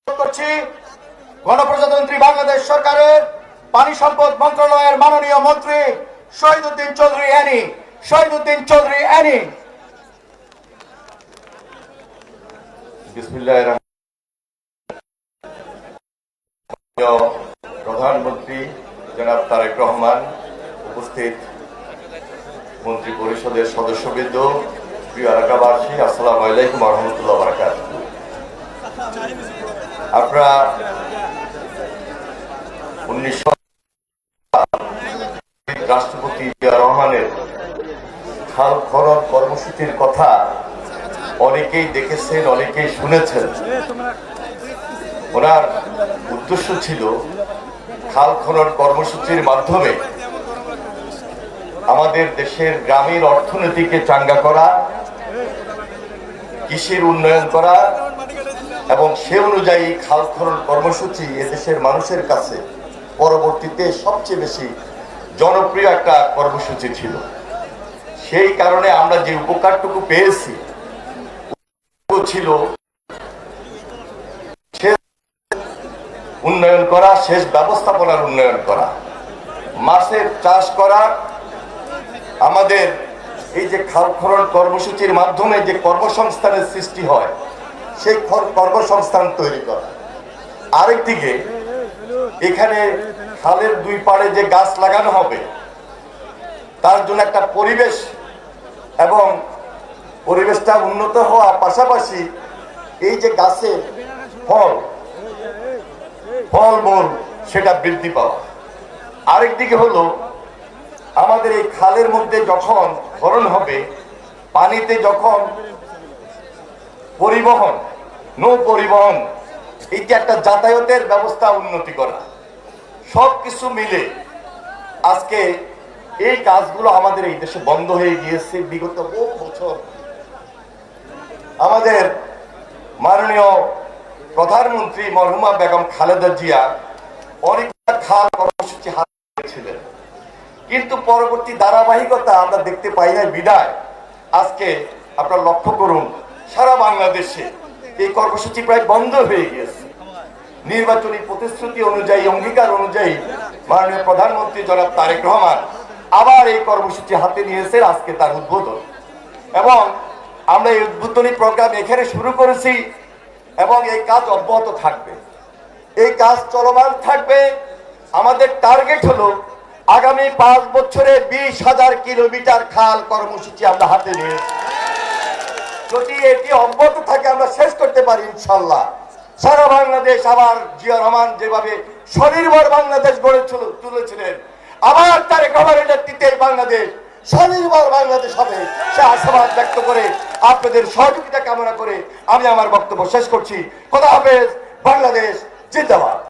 করছি গণপ্রজাতন্ত্রী বাংলাদেশ সরকারের পানি সম্পদ মন্ত্রণালয়ের মাননীয় মন্ত্রী শহীদুদ্দিন চৌধুরী অ্যানি। বিসমিল্লাহির প্রধানমন্ত্রী জনাব তারেক রহমান, উপস্থিত মন্ত্রী পরিষদের সদস্যবৃন্দ, প্রিয় এলাকাবাসী, আসসালামু আলাইকুম ওয়া রাহমাতুল্লাহি ওয়া বারাকাতুহু। আপনারা 1900 রাষ্ট্রপতি জিয়া রহমানের খাল খনন কর্মসূচির কথা অনেকেই দেখেছেন, অনেকেই শুনেছেন। ওনার উদ্দেশ্য ছিল খাল খনন কর্মসূচির মাধ্যমে আমাদের দেশের গ্রামীণ অর্থনীতিকে চাঙ্গা করা, কৃষির উন্নয়ন করা এবং সে অনুযায়ী খাল খনন কর্মসূচি এদেশের মানুষের কাছে পরবর্তীতে সবচেয়ে বেশি জনপ্রিয় একটা কর্মসূচি ছিল। সেই কারণে আমরা যে উপকারটুকু পেয়েছি ছিল উন্নয়ন করা, সেচ ব্যবস্থাপনার উন্নয়ন করা, মাছের চাষ করা, আমাদের এই যে খাল খনন কর্মসূচির মাধ্যমে যে কর্মসংস্থানের সৃষ্টি হয় সেই কর্মসংস্থান তৈরি করা। আরেকদিকে এখানে খালের দুই পাড়ে যে গাছ লাগানো হবে তার জন্য একটা পরিবেশ এবং পরিবেশটা উন্নত হওয়ার পাশাপাশি এই যে গাছের ফলমূল সেটা বৃদ্ধি পাওয়া। আরেকদিকে হলো আমাদের এই খালের মধ্যে যখন খনন হবে, পানিতে যখন পরিবহন, নৌ পরিবহন, এই যে একটা যাতায়াতের ব্যবস্থা উন্নতি করা, সবকিছু মিলে আজকে এই কাজগুলো আমাদের এই দেশে বন্ধ হয়ে গিয়েছে বিগত বহু বছর। আমাদের মাননীয় প্রধানমন্ত্রী মরহুমা বেগম খালেদা জিয়া অনেক খাল কর্মসূচি হাতে নিয়েছিলেন, কিন্তু পরবর্তী ধারাবাহিকতা আমরা দেখতে পাই না বিদায় আজকে আপনারা লক্ষ্য করুন সারা বাংলাদেশে এই কর্মসূচি প্রায় বন্ধ হয়ে গিয়েছে। নির্বাচনী প্রতিশ্রুতি অনুযায়ী, অঙ্গীকার অনুযায়ী মাননীয় প্রধানমন্ত্রী জনাব তারেক রহমান আবার এই কর্মসূচি হাতে নিয়েছে, আজকে তার উদ্বোধন। এবং আমরা এই উদ্বোধনী প্রোগ্রাম এখানে শুরু করেছি এবং এই কাজ অব্যাহত থাকবে, এই কাজ চলমান থাকবে। আমাদের টার্গেট হলো আগামী 5 বছরে 20,000 কিলোমিটার খাল কর্মসূচি আমরা হাতে নিয়েছি। যদি এটি অব্যাহত থাকে আমরা শেষ করতে পারি ইনশাল্লাহ, সারা বাংলাদেশ আবার জিয়া রহমান যেভাবে স্বনির্ভর বাংলাদেশ গড়ে তুলেছিলেন, আবার তারেক রহমানের নেতৃত্বে বাংলাদেশ স্বনির্ভর বাংলাদেশ হবে সে আশাবাদ ব্যক্ত করে আপনাদের সহযোগিতা কামনা করে আমি আমার বক্তব্য শেষ করছি। খোদা হাফেজ। বাংলাদেশ জিন্দাবাদ।